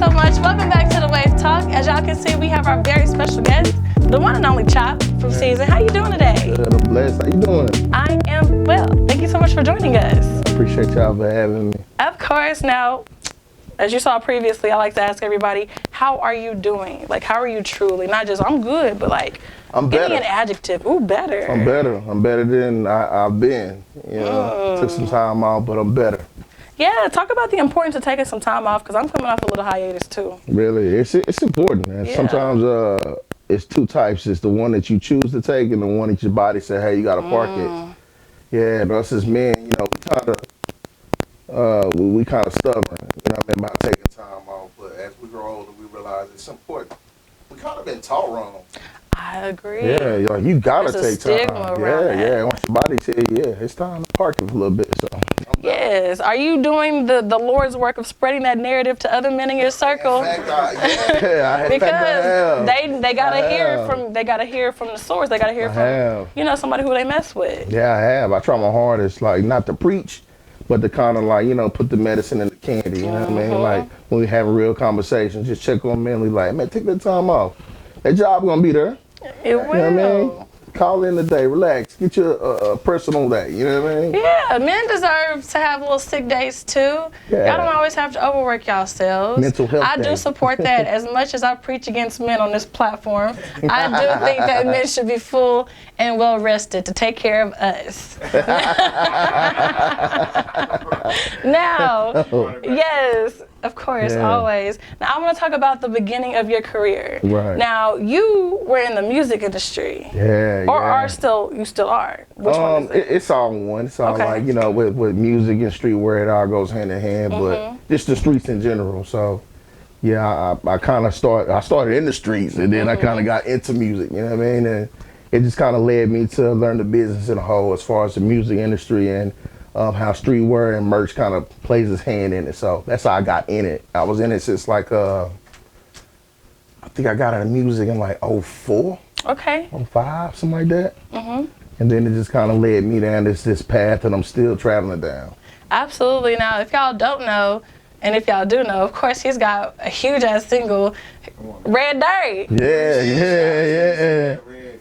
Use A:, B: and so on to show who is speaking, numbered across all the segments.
A: so much. Welcome back to the Wave Talk. As y'all can see, we have our very special guest, the one and only Chop from Season. How you doing today?
B: Good, I'm blessed. How you doing?
A: I am well. Thank you so much for joining us.
B: Appreciate y'all for having me.
A: Of course. Now, as you saw previously, I like to ask everybody, how are you doing? Like, how are you truly? Not just, I'm good, but like,
B: I'm
A: give me
B: better.
A: an adjective. Ooh, better.
B: I'm better. I'm better than I've been. You know, took some time off, but I'm better.
A: Yeah, talk about the importance of taking some time off, because I'm coming off a little hiatus too.
B: Really, it's important. And
A: Yeah.
B: sometimes it's two types. It's the one that you choose to take, and the one that your body say, "Hey, you got to park it." Yeah, but us as men, you know, we kind of stubborn. You know what I mean, about taking time off. But as we grow older, we realize it's important. We kind of been taught wrong.
A: I agree.
B: Yeah, like you gotta
A: There's a
B: take
A: stigma
B: time.
A: around
B: Yeah,
A: that.
B: yeah. Once your body say, yeah, it's time to park it for a little bit. So
A: Yes. Are you doing the Lord's work of spreading that narrative to other men in your circle?
B: yeah, I
A: Because they gotta
B: I
A: hear
B: have.
A: from the source. They gotta hear
B: I
A: from
B: have.
A: somebody who they mess with.
B: Yeah, I have. I try my hardest, like not to preach, but to kind of like put the medicine in the candy. You know what I mean? Like when we have real conversations, just check on men. We like, man, take that time off. That job gonna be there.
A: It will.
B: You know what I mean? Call in the day, relax, get your personal day. You know what I mean?
A: Yeah, men deserve to have little sick days too.
B: Yeah.
A: Y'all don't always have to overwork yourselves.
B: Mental health
A: I
B: day.
A: do support that. As much as I preach against men on this platform, I do think that men should be full and well rested to take care of us. Now, yes, of course,
B: Yeah.
A: always. Now, I want to talk about the beginning of your career.
B: Right.
A: Now, you were in the music industry.
B: Yeah,
A: Or
B: yeah.
A: you still are. Which one is it?
B: It's all one. It's all
A: Okay.
B: like, with music and streetwear, it all goes hand in hand, but just the streets in general. So, yeah, I kind of started in the streets, and then I kind of got into music, you know what I mean? And it just kind of led me to learn the business in a whole as far as the music industry and how streetwear and merch kind of plays its hand in it. So that's how I got in it. I was in it since like, I think I got into music in like 04.
A: Okay.
B: 05, something like that. And then it just kind of led me down this path that I'm still traveling down.
A: Absolutely. Now, if y'all don't know, and if y'all do know, of course, he's got a huge ass single, Red Dirt.
B: Yeah.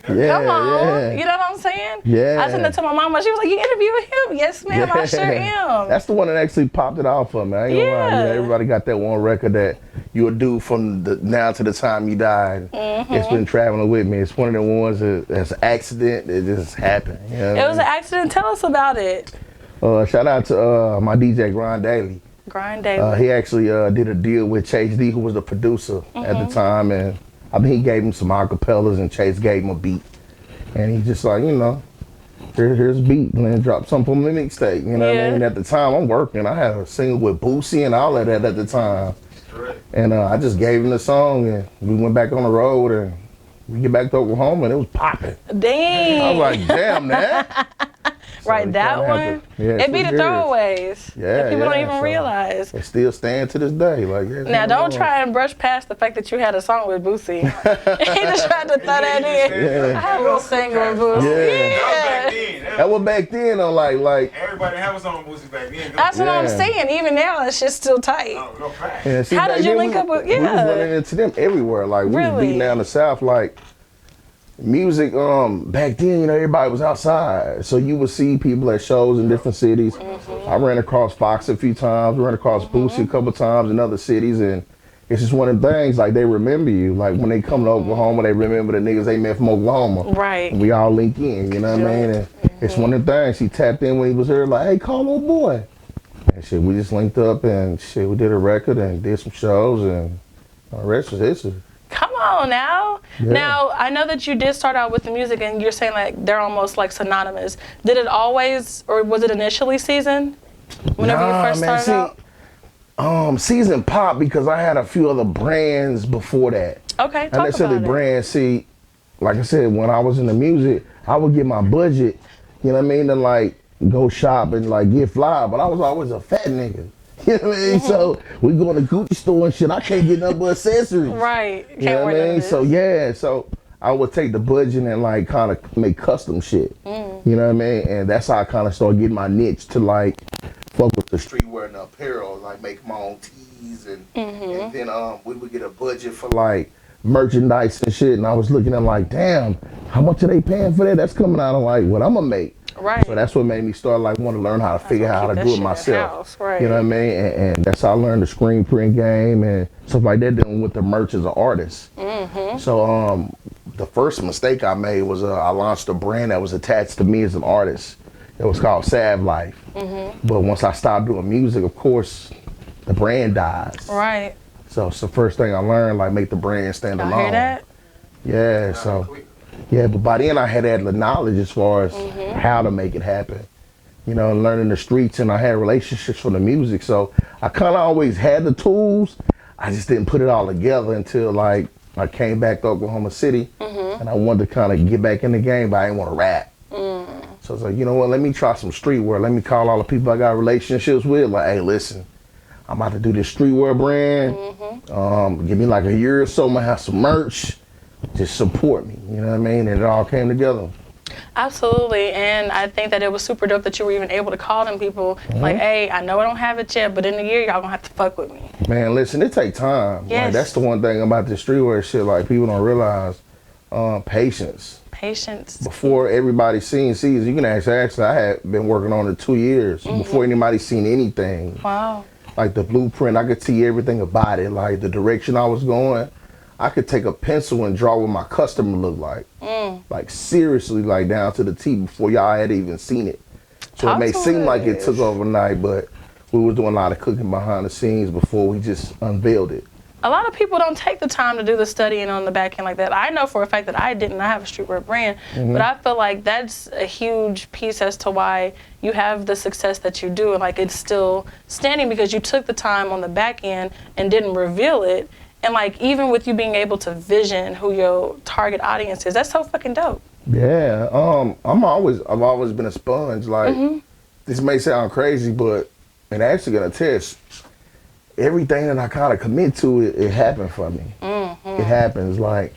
A: Come on.
B: Yeah.
A: You know what I'm saying?
B: Yeah.
A: I sent it to my mama. She was like, you interviewing him? Yes, ma'am, I sure am.
B: That's the one that actually popped it off for me. I ain't gonna lie.
A: Yeah.
B: Everybody got that one record that you would do from the now to the time you died. It's been traveling with me. It's one of the ones that's an accident that just happened. You know what
A: It was an accident. Tell us about it.
B: Shout out to my DJ Grind Daily.
A: Grind Daily.
B: He actually did a deal with Chase D, who was the producer at the time, and I think he gave him some acapellas, and Chase gave him a beat, and he just like, here's a beat, and then drop something on the mixtape. You know what I mean? At the time, I'm working. I had a single with Boosie and all of that at the time, and I just gave him the song, and we went back on the road, and we get back to Oklahoma, and it was popping.
A: Dang.
B: I was like, damn, man.
A: Right, that one? It be the throwaways.
B: Yeah,
A: that people don't
B: yeah,
A: even
B: so
A: realize.
B: They still stand to this day. Like,
A: Now, don't try and brush past the fact that you had a song with Boosie. He just tried to throw that in. I had a little single with Boosie. Yeah.
B: That was back then, though, like.
C: Everybody have a song with Boosie back then.
A: That's what I'm saying. Even now, that shit's still tight.
C: Go fast.
B: Yeah, see,
A: How
B: back
A: did you
B: then,
A: link up with-
B: We was
A: yeah.
B: running into them everywhere. Like, we was
A: Really?
B: beating down the South. Like, music, back then, everybody was outside. So you would see people at shows in different cities. I ran across Fox a few times. Ran across Boosie a couple times in other cities. And it's just one of them things, like, they remember you. Like, when they come to Oklahoma, they remember the niggas they met from Oklahoma.
A: Right.
B: And we all link in, you know what I mean? And it's one of the things. He tapped in when he was here, like, hey, call old boy. And shit, we just linked up and shit, we did a record and did some shows, and the rest was history.
A: Come on now.
B: Yeah.
A: Now, I know that you did start out with the music and you're saying like they're almost like synonymous. Did it always, or was it initially Season? Whenever you first started out?
B: Season pop because I had a few other brands before that.
A: Okay,
B: Not
A: talk
B: necessarily
A: about it.
B: brands. See, like I said, when I was in the music, I would get my budget, you know what I mean, to like go shop and like get fly, but I was always a fat nigga. You know what I mean? So we go in the Gucci store and shit, I can't get nothing but accessories.
A: Right.
B: You know what I mean? So yeah, so I would take the budget and like kind of make custom shit. You know what I mean? And that's how I kind of started getting my niche to like fuck with the streetwear and the apparel, like make my own tees and then we would get a budget for like merchandise and shit. And I was looking at like, damn, how much are they paying for that? That's coming out of like what I'm gonna make.
A: Right.
B: So that's what made me start like want to learn how to figure out how to do it myself.
A: Right.
B: You know what I mean? And that's how I learned the screen print game and stuff like that, dealing with the merch as an artist. So the first mistake I made was I launched a brand that was attached to me as an artist. It was called Sav Life. But once I stopped doing music, of course, the brand dies.
A: Right.
B: So it's the first thing I learned, like make the brand stand alone.
A: Hear that?
B: Yeah, so yeah, but by then I had the knowledge as far as how to make it happen. You know, learning the streets, and I had relationships for the music. So I kind of always had the tools. I just didn't put it all together until like I came back to Oklahoma City and I wanted to kind of get back in the game, but I didn't want to rap. So I was like, you know what, let me try some streetwear. Let me call all the people I got relationships with. Like, hey, listen, I'm about to do this streetwear brand. Give me like a year or so, I'm gonna have some merch. Just support me, you know what I mean? And it all came together.
A: Absolutely, and I think that it was super dope that you were even able to call them people like, hey, I know I don't have it yet, but in a year, y'all gonna have to fuck with me.
B: Man, listen, it take time.
A: Yes.
B: Like, that's the one thing about the streetwear shit, like people don't realize, patience.
A: Patience.
B: Before everybody sees, you can actually, I had been working on it 2 years before anybody seen anything.
A: Wow.
B: Like the blueprint, I could see everything about it, like the direction I was going. I could take a pencil and draw what my customer looked like. Like seriously, like down to the T before y'all had even seen it. So it may seem like it took overnight, but we were doing a lot of cooking behind the scenes before we just unveiled it.
A: A lot of people don't take the time to do the studying on the back end like that. I know for a fact that I didn't have a streetwear brand, but I feel like that's a huge piece as to why you have the success that you do, and like it's still standing because you took the time on the back end and didn't reveal it. And like even with you being able to vision who your target audience is, that's so fucking dope.
B: Yeah, I've always been a sponge. Like this may sound crazy, but it actually gonna test. Everything that I kind of commit to, it happened for me. It happens like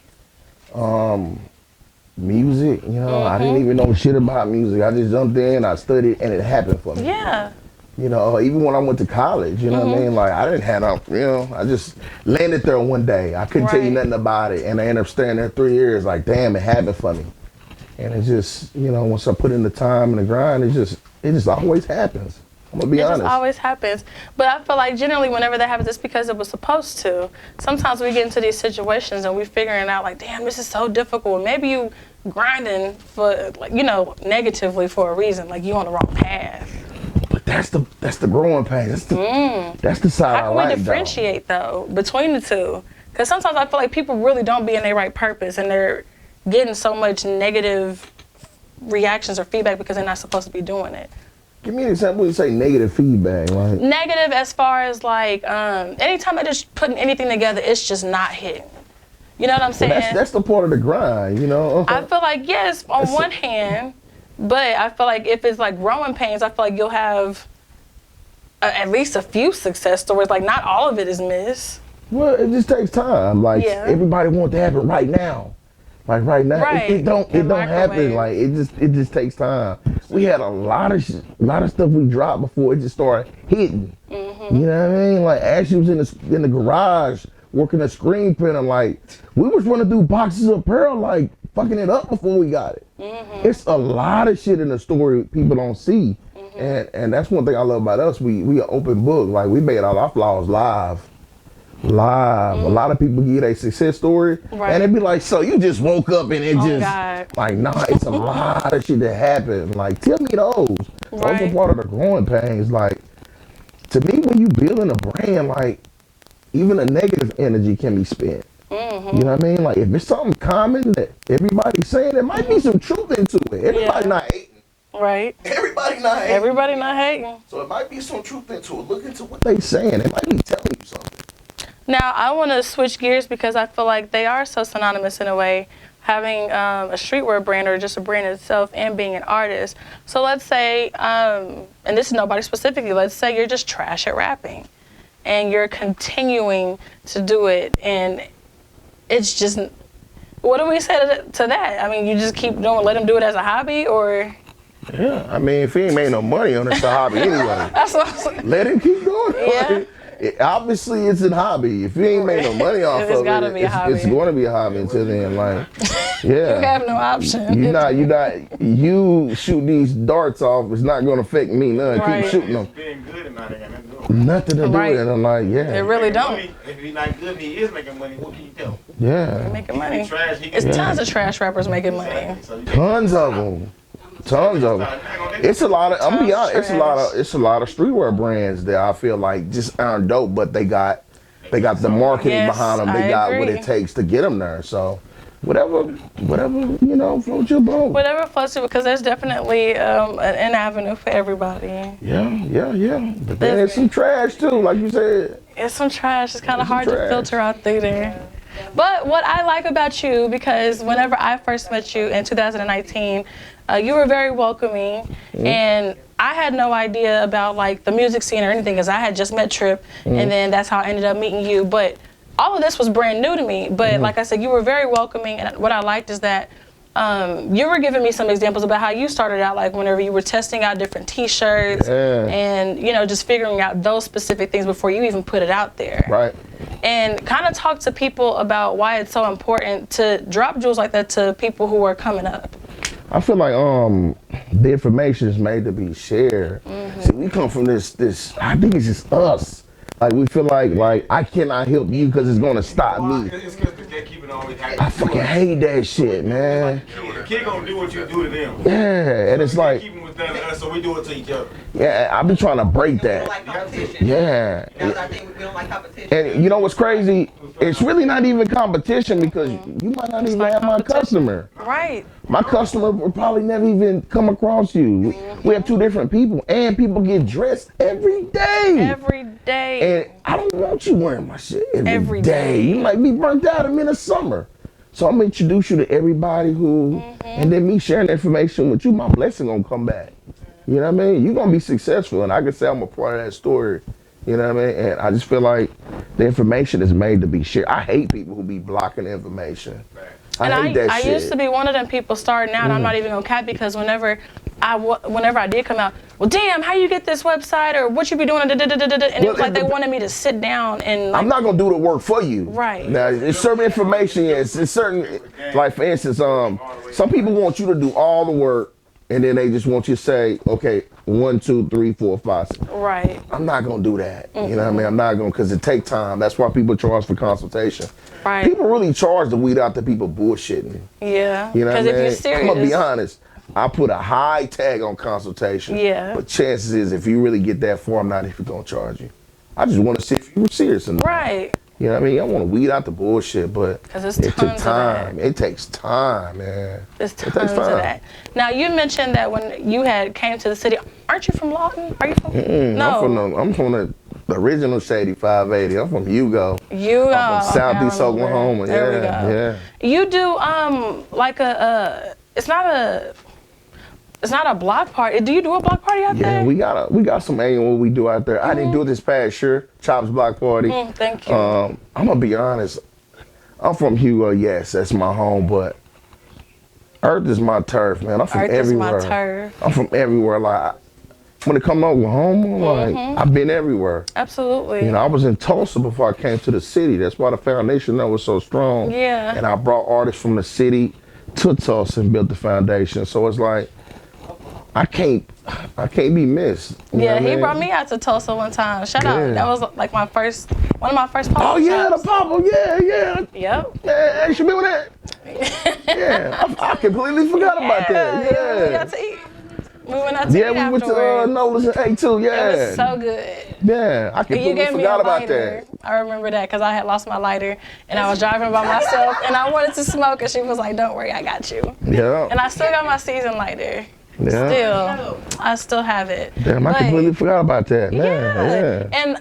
B: music, you know, I didn't even know shit about music. I just jumped in, I studied, and it happened for me.
A: Yeah.
B: You know, even when I went to college, you know what I mean? Like, I didn't have no, you know, I just landed there one day. I couldn't tell you nothing about it. And I ended up staying there 3 years, like, damn, it happened for me. And it just, you know, once I put in the time and the grind, it just always happens. I'm gonna be honest.
A: It just always happens. But I feel like generally whenever that happens, it's because it was supposed to. Sometimes we get into these situations and we're figuring out like, damn, this is so difficult. Maybe you grinding for, like, you know, negatively for a reason, like you on the wrong path.
B: But that's the growing pain. That's the side I like.
A: How can we differentiate though between the two? Because sometimes I feel like people really don't be in their right purpose and they're getting so much negative reactions or feedback because they're not supposed to be doing it.
B: Give me an example. You say negative feedback, like
A: negative as far as like anytime they're just putting anything together, it's just not hitting. You know what I'm saying?
B: Well, that's the part of the grind, you know.
A: I feel like yes, on one hand, but I feel like if it's like growing pains, I feel like you'll have at least a few success stories. Like not all of it is missed.
B: Well, it just takes time. Like everybody wants to happen right now. Like right now, it don't happen. Like it just takes time. We had a lot of stuff we dropped before it just started hitting. You know what I mean? Like Ashley was in the garage working a screen printer. Like we was running through boxes of apparel, like fucking it up before we got it. It's a lot of shit in the story people don't see, and that's one thing I love about us. We an open book. Like we made all our flaws live. A lot of people give a success story and they be like, so you just woke up and it like, nah, it's a lot of shit that happened. Like, tell me those. Those are part of the growing pains. Like, to me, when you building a brand, like, even a negative energy can be spent. You know what I mean? Like, if it's something common that everybody's saying, there might be some truth into it. Everybody not hating.
A: Right.
B: Everybody not hating.
A: Everybody not hating.
B: So it might be some truth into it. Look into what they saying. They might be telling you something.
A: Now, I want to switch gears because I feel like they are so synonymous in a way, having a streetwear brand or just a brand itself and being an artist. So let's say, and this is nobody specifically, let's say you're just trash at rapping and you're continuing to do it and it's just, what do we say to that? I mean, you just keep doing, let them do it as a hobby or?
B: Yeah, I mean, if he ain't made no money on it, it's a hobby anyway.
A: That's what I'm saying.
B: Let him keep doing it.
A: Yeah.
B: Like, obviously, it's a hobby. If you ain't made no money off
A: It's
B: of
A: gotta
B: it,
A: be a hobby.
B: it's going to be a hobby until then. Like, yeah.
A: You have no option.
B: You shoot these darts off, it's not going to affect me none.
A: Right.
B: Keep shooting them.
C: Being good and not ain't got nothing to do with it.
B: Nothing to do
A: Right.
B: with it. I'm like,
A: It
B: yeah.
A: really don't.
C: Money, if he's not good and he is making money, what can you tell him?
B: Yeah.
A: Making
C: He
A: money.
C: trash, he
A: It's
C: can
A: tons of trash rappers making money.
C: Exactly. So you
B: Tons of them. Tons of them. It's a lot of. I'm gonna be honest. It's a lot of streetwear brands that I feel like just aren't dope, but they got the marketing
A: Yes,
B: behind them. They
A: I
B: got what
A: agree.
B: it takes to get them there. So, whatever floats your boat.
A: Whatever floats you, because there's definitely an avenue for everybody.
B: Yeah. But then there's some trash too, like you said.
A: It's some trash. It's kind of
B: It's some
A: hard to
B: trash.
A: filter out through there. But what I like about you, because whenever I first met you in 2019, you were very welcoming, and I had no idea about like the music scene or anything, because I had just met Trip, and then that's how I ended up meeting you. But all of this was brand new to me. But like I said, you were very welcoming, and what I liked is that you were giving me some examples about how you started out, like whenever you were testing out different T-shirts, and just figuring out those specific things before you even put it out there.
B: Right.
A: And kind of talk to people about why it's so important to drop jewels like that to people who are coming up.
B: I feel like the information is made to be shared. See, we come from this. I think it's just us. Like we feel like I cannot help you because it's gonna stop me.
C: It's because the gatekeeping always happens.
B: I fucking hate that shit, man.
C: The kid gonna do what you do to them.
B: Yeah, and it's like,
C: Keeping with them, so we do it to each other.
B: yeah, I be trying to break
D: We don't
B: that.
D: like competition.
B: Yeah.
D: That's our thing. We don't like competition.
B: And you know what's crazy? It's really not even competition because you might not even
A: not
B: have my
A: competition.
B: customer.
A: Right.
B: My customer will probably never even come across you. We have two different people, and people get dressed every day.
A: Every day.
B: And I don't want you wearing my shit every
A: Every
B: day.
A: day.
B: You might be burnt out in the summer. So I'm gonna introduce you to everybody who, and then me sharing information with you, my blessing gonna come back. You know what I mean? You're gonna be successful, and I can say I'm a part of that story. You know what I mean? And I just feel like the information is made to be shared. I hate people who be blocking the information.
A: And
B: I hate that
A: I
B: shit.
A: used to be one of them people starting out. I'm not even gonna cap, because whenever I did come out, well, damn, how you get this website, or what you be doing, and it was like they wanted me to sit down and like,
B: I'm not gonna do the work for you.
A: Right.
B: Now, it's certain information. It's certain, like for instance, some people want you to do all the work, and then they just want you to say, okay, 1, 2, 3, 4, 5. 6.
A: right,
B: I'm not gonna do that. You know what I mean? I'm not gonna, because it take time. That's why people charge for consultation.
A: right,
B: People really charge to weed out the people bullshitting.
A: yeah.
B: You know what I
A: Because
B: mean?
A: if you're serious,
B: I'm gonna be honest. I put a high tag on consultation.
A: Yeah.
B: But chances is, if you really get that far, I'm not even gonna charge you. I just want to see if you were serious enough.
A: right,
B: You know what I mean? I want to weed out the bullshit, but
A: 'Cause it's
B: it took
A: tons of
B: time.
A: that.
B: It takes time, man.
A: there's
B: It
A: tons
B: takes
A: of
B: time.
A: that. Now you mentioned that when you had came to the city, aren't you from Lawton? Are you from? No,
B: I'm from the original Shady 580. I'm from Hugo.
A: you.
B: I'm from Southeast
A: okay, I remember.
B: Oklahoma.
A: There
B: Yeah,
A: we go.
B: yeah.
A: You do like it's not a block party. Do you do a block party out
B: Yeah,
A: there?
B: we got some annual we do out there. I didn't do it this past year, Chops Block Party.
A: Thank you.
B: I'm gonna be honest. I'm from Hugo, yes, that's my home, but Earth is my turf, man. I'm from
A: Earth is my
B: everywhere.
A: turf.
B: I'm from everywhere. Like when it comes to Oklahoma, like I've been everywhere.
A: Absolutely.
B: You know, I was in Tulsa before I came to the city. That's why the foundation there was so strong.
A: Yeah.
B: And I brought artists from the city to Tulsa and built the foundation. So it's like I can't be missed. You know
A: Yeah,
B: what I
A: he
B: mean?
A: brought me out to Tulsa one time. Shout out.
B: Yeah.
A: That was like one of my first pop-up
B: Oh yeah, the
A: shops.
B: pop-up, yeah.
A: Yep.
B: Man, you remember that? Yeah, I completely forgot about that.
A: We
B: Yeah.
A: got to eat. We went out to
B: Yeah,
A: eat
B: we went to
A: afterwards.
B: Nolas and A2, yeah.
A: It was so good.
B: Yeah, I
A: And you
B: completely
A: gave me a
B: forgot about
A: lighter.
B: that.
A: I remember that because I had lost my lighter and I was driving by myself and I wanted to smoke, and she was like, "Don't worry, I got you."
B: Yeah.
A: And I still got my season lighter.
B: Yeah.
A: Still, I still have it.
B: Damn, I
A: But-
B: completely forgot about that. Man, yeah.
A: And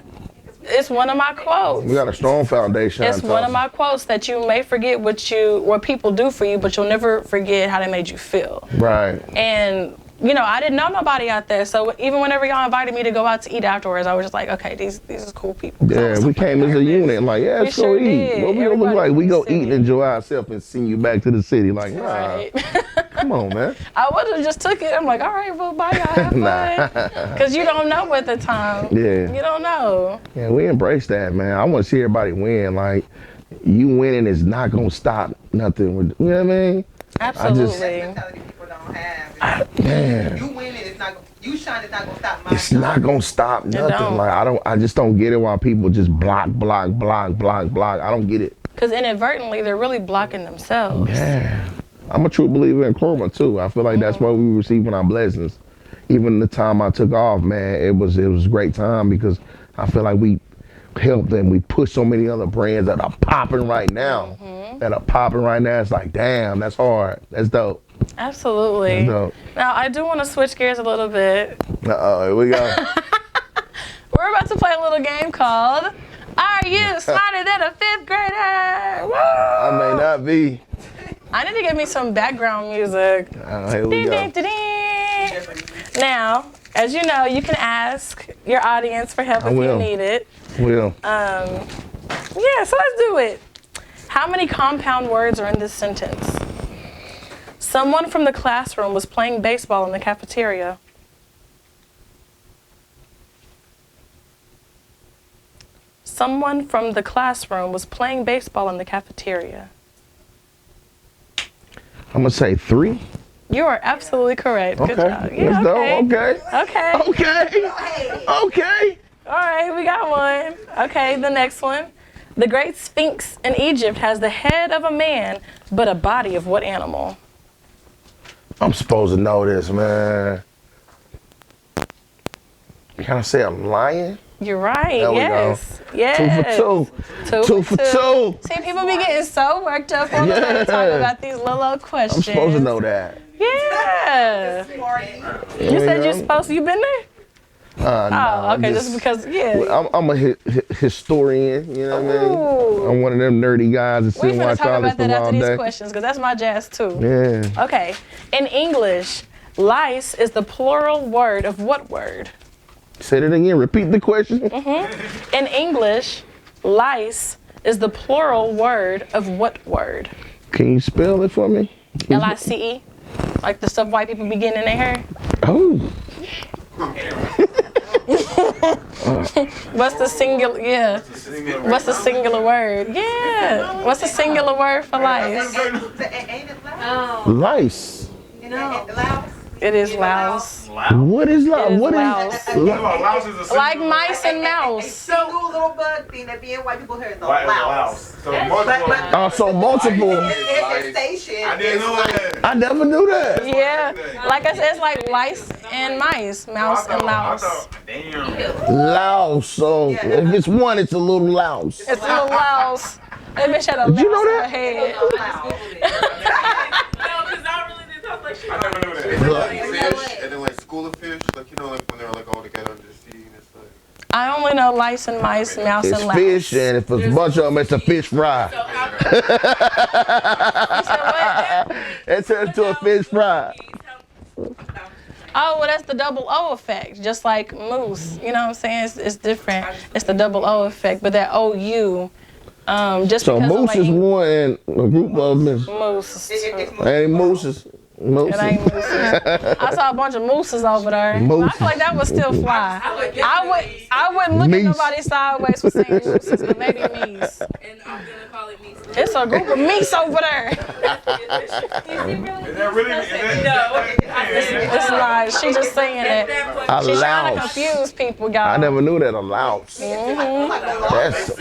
A: it's one of my quotes.
B: We got a strong foundation.
A: It's
B: out
A: one of
B: Tulsa.
A: my quotes that you may forget what people do for you, but you'll never forget how they made you feel.
B: Right.
A: And I didn't know nobody out there, so even whenever y'all invited me to go out to eat afterwards, I was just like, okay, these are cool people.
B: Yeah, we came as a unit. Like, yeah, let's
A: We
B: go
A: sure
B: eat.
A: did.
B: What we gonna look
A: Everybody
B: like? We
A: was
B: go
A: sitting.
B: eat and enjoy ourselves and send you back to the city. Like, nah.
A: Right.
B: Come on, man.
A: I would have just took it. I'm like, all right, well, bye, y'all. Have fun. Because you don't know at the time.
B: Yeah.
A: You don't know.
B: Yeah, we embrace that, man. I want to see everybody win. Like, you winning is not gonna stop nothing. You know what I mean?
A: Absolutely.
D: That's the mentality people don't have.
B: Man,
D: You winning, it's not. You shine, it's not gonna stop my.
B: it's not gonna stop nothing.
A: don't.
B: Like, I just don't get it why people just block. I don't get it.
A: Because inadvertently, they're really blocking themselves.
B: Yeah. I'm a true believer in karma too. I feel like that's why we receiving our blessings. Even the time I took off, man, it was a great time because I feel like we helped and we push so many other brands that are popping right now. It's like, damn, that's hard. That's dope.
A: Absolutely.
B: That's dope.
A: Now, I do want to switch gears a little bit.
B: Uh-oh, here we go.
A: We're about to play a little game called Are You Smarter Than a Fifth Grader? Woo!
B: I may not be.
A: I need to give me some background music.
B: Here we
A: Ding,
B: go.
A: ding, ding, ding. Now, as you know, you can ask your audience for help
B: I
A: if you
B: will.
A: need it.
B: Will.
A: Yeah, so let's do it. How many compound words are in this sentence? Someone from the classroom was playing baseball in the cafeteria. Someone from the classroom was playing baseball in the cafeteria.
B: I'm gonna say 3.
A: You are absolutely correct. Good
B: Okay.
A: job. Yeah,
B: Let's go.
A: okay.
B: Okay.
A: Okay.
B: Okay. Okay.
A: All right, we got one. Okay, the next one. The Great Sphinx in Egypt has the head of a man, but a body of what animal?
B: I'm supposed to know this, man. Can I say a lion?
A: You're right.
B: There we
A: Yes.
B: go.
A: Yes.
B: 2 for 2. 2 for 2.
A: See, people be getting so worked up on the
B: Yeah.
A: talk about these little old
B: I'm
A: questions.
B: supposed to know that.
A: Yeah. You
B: There
A: said
B: we
A: you're
B: go.
A: supposed to. You been there?
B: Nah,
A: Oh, okay. Just because, yeah.
B: I'm a historian, you know what I mean?
A: Ooh.
B: I'm one of them nerdy guys that sit
A: We're
B: and
A: going
B: watch
A: to talk
B: all this
A: about that
B: stuff all
A: after these
B: day.
A: questions because that's my jazz too.
B: Yeah.
A: Okay. In English, lice is the plural word of what word?
B: Say that again. Repeat the question.
A: In English, lice is the plural word of what word?
B: Can you spell it for me?
A: Lice? Like the stuff white people be getting in their hair?
B: Oh.
A: What's the singular? Yeah. What's the singular word? Yeah. What's the singular word for lice?
D: Ain't it loud?
B: Lice.
D: No. Loud?
A: It is louse.
B: What is
A: It
B: louse?
A: is
B: What
A: louse.
B: is
C: Louse is a single
A: Like mice and mouse.
D: Single little bug thing that be in white people hair is a
C: White
D: louse.
C: louse. So multiple.
B: Oh, so multiple.
D: It's station.
C: I didn't know that.
B: I never knew that.
A: Yeah. Like I said, it's like lice and mice, mouse and louse.
C: Damn.
B: Louse. So if it's one, it's a little louse.
A: It's a little louse. That bitch had a
B: Did you
A: louse
B: know
A: in
B: that?
A: her head.
E: No, because I really didn't talk like shit.
C: I never knew that.
F: Fish, and then like school of fish, like you know, like when they're like all together under the sea and it's like.
A: I only know lice and mice, mouse
B: It's
A: and louse.
B: fish, and if it's a bunch of them, it's a fish fry. It turns to a fish fry.
A: Oh, well, that's the double O effect, just like moose. You know what I'm saying? It's different. It's the double O effect, but that OU, just
B: So
A: because
B: moose
A: of
B: is
A: like
B: one, and a group of them is
A: moose.
B: ain't mooses.
A: It ain't
B: Mooses.
A: mooses. I saw a bunch of mooses over there. I
B: Mooses.
A: feel like that would still fly. I wouldn't look
B: Meese.
A: at nobody sideways for saying mooses, but maybe meese.
E: And I'm gonna call it me.
A: It's a group of meese over there.
C: Is that really?
A: It's not. She just saying it.
B: A
A: She's trying to
B: louse.
A: confuse people, y'all.
B: I never knew that a louse. That's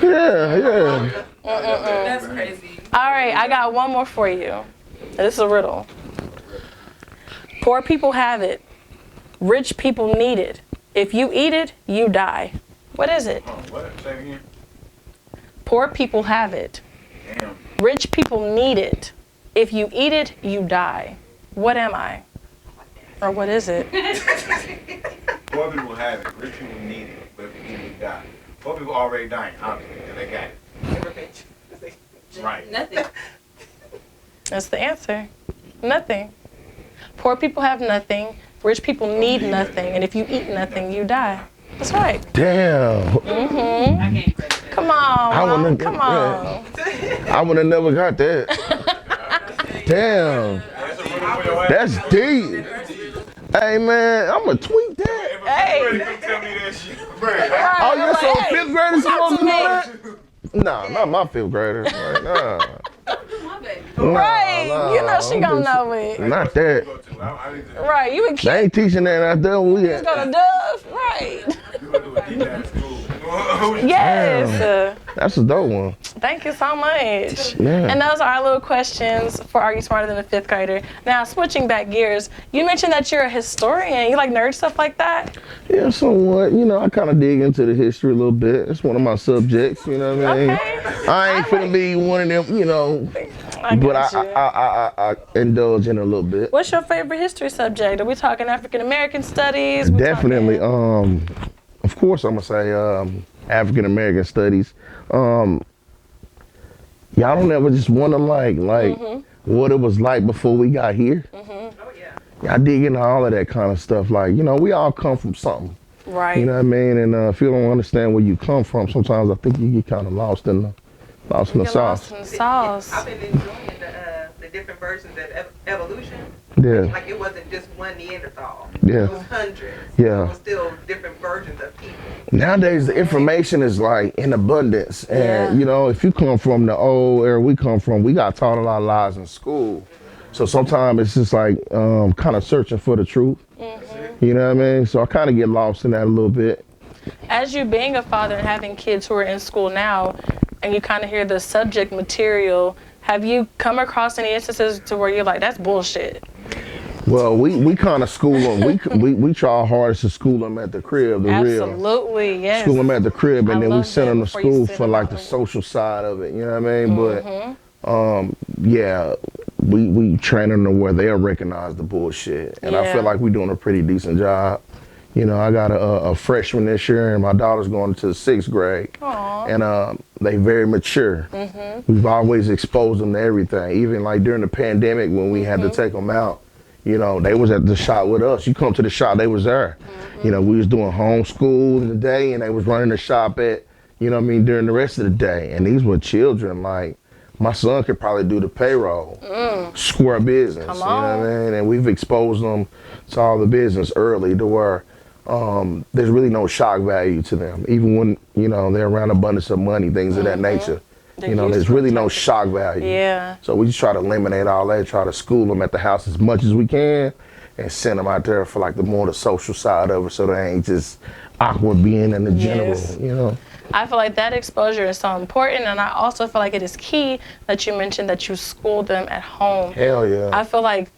B: yeah.
E: That's crazy.
A: All right, I got one more for you. This is a riddle. Poor people have it. Rich people need it. If you eat it, you die. What is it?
C: Oh, what? Say it again.
A: Poor people have it.
C: Damn.
A: Rich people need it. If you eat it, you die. What am I? Or what is it?
C: Poor people have it. Rich people need it. But if you need it, you die. Poor people already dying, obviously, because they got it. Right.
E: Nothing.
A: That's the answer. Nothing. Poor people have nothing. Rich people need nothing. And if you eat nothing, you die. That's right.
B: Damn.
A: Come on.
B: I wouldn't-
A: Mom. Come on.
B: I would have never got that. Damn,
C: That's a roommate for your ass.
B: that's deep. Hey man, I'm gonna tweet that.
C: If a
A: Hey.
C: fifth grader come tell me that shit.
B: Oh, yeah, so
A: Hey,
B: fifth graders
A: talk
B: supposed
A: to
B: to know
A: me.
B: that? Nah, not my fifth grader. Like, nah.
E: My baby.
A: Right.
B: Nah,
A: You know she
B: I'm
A: gonna
B: just-
A: know it.
B: Not that.
C: Go to. I need to.
A: Right. You a
B: They
A: kid.
B: ain't teaching that out there. We
A: Go to Dove. Right.
C: You gonna do a deep dive school.
A: Yes.
B: That's a dope one.
A: Thank you so much.
B: Yeah.
A: And those are our little questions for Are You Smarter Than a Fifth Grader? Now, switching back gears, you mentioned that you're a historian. You like nerd stuff like that?
B: Yeah, somewhat. You know, I kind of dig into the history a little bit. It's one of my subjects. You know what I mean?
A: Okay.
B: I ain't finna be one of them. You know,
A: I
B: but
A: got you.
B: I indulge in it a little bit.
A: What's your favorite history subject? Are we talking African American studies? We
B: Definitely.
A: talking-
B: Of course, I'm gonna say African American studies. Y'all don't ever just wanna like what it was like before we got here.
D: Oh, yeah.
B: Y'all dig into all of that kind of stuff. Like, you know, we all come from something.
A: Right.
B: You know what I mean? And if you don't understand where you come from, sometimes I think you get kind of lost in the
A: Get
B: sauce.
A: lost in the sauce.
D: I've been enjoying the different versions of evolution.
B: Yeah,
D: Like it wasn't just one Neanderthal.
B: Yeah.
D: It was hundreds.
B: Yeah.
D: It was still different versions of people.
B: nowadays the information is like in abundance, and
A: Yeah.
B: you know, if you come from the old era we come from, we got taught a lot of lies in school. So sometimes it's just like kind of searching for the truth. You know what I mean? So I kind of get lost in that a little bit.
A: As you being a father and having kids who are in school now, and you kind of hear the subject material, have you come across any instances to where you're like, that's bullshit?
B: Well, we kind of school them. We try our hardest to school them at the crib, the real.
A: Absolutely, yes.
B: School them at the crib, and
A: I
B: then we
A: love
B: send
A: that
B: them to
A: before you
B: school
A: send
B: for
A: them
B: like
A: out.
B: the social side of it. You know what I mean? But yeah, we train them to where they'll recognize the bullshit, and I
A: Yeah.
B: feel like we're doing a pretty decent job. You know, I got a freshman this year, and my daughter's going to the 6th grade,
A: Aw.
B: and they very mature. We've always exposed them to everything, even like during the pandemic when we had to take them out. You know, they was at the shop with us. You come to the shop, they was there. You know, we was doing homeschool in the day, and they was running the shop at, you know what I mean, during the rest of the day. And these were children, like, my son could probably do the payroll, square business,
A: Come
B: you know
A: on.
B: what I mean? And we've exposed them to all the business early to where there's really no shock value to them. Even when, you know, they're around abundance of money, things of that nature.
A: They're
B: You know,
A: used
B: there's
A: to
B: really
A: it.
B: no shock value.
A: Yeah.
B: So we just try to eliminate all that, try to school them at the house as much as we can, and send them out there for like the social side of it, so they ain't just awkward being in the general,
A: Yes.
B: you know.
A: I feel like that exposure is so important, and I also feel like it is key that you mentioned that you school them at home.
B: Hell yeah.
A: I feel like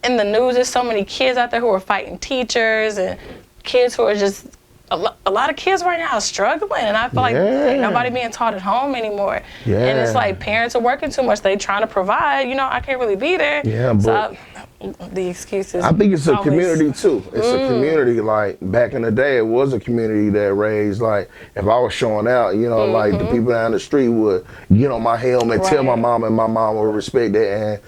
A: in the news, there's so many kids out there who are fighting teachers and kids who are just, a lot of kids right now are struggling, and I feel like ain't
B: Yeah.
A: nobody being taught at home anymore.
B: Yeah.
A: And it's like parents are working too much. They trying to provide, you know, I can't really be there.
B: Yeah,
A: So the excuses.
B: I think it's a
A: always-
B: community too. It's a community. Like back in the day, it was a community that raised. Like if I was showing out, you know, like the people down the street would get on my helmet, tell my
A: Right.
B: mom, and my mom would respect that. And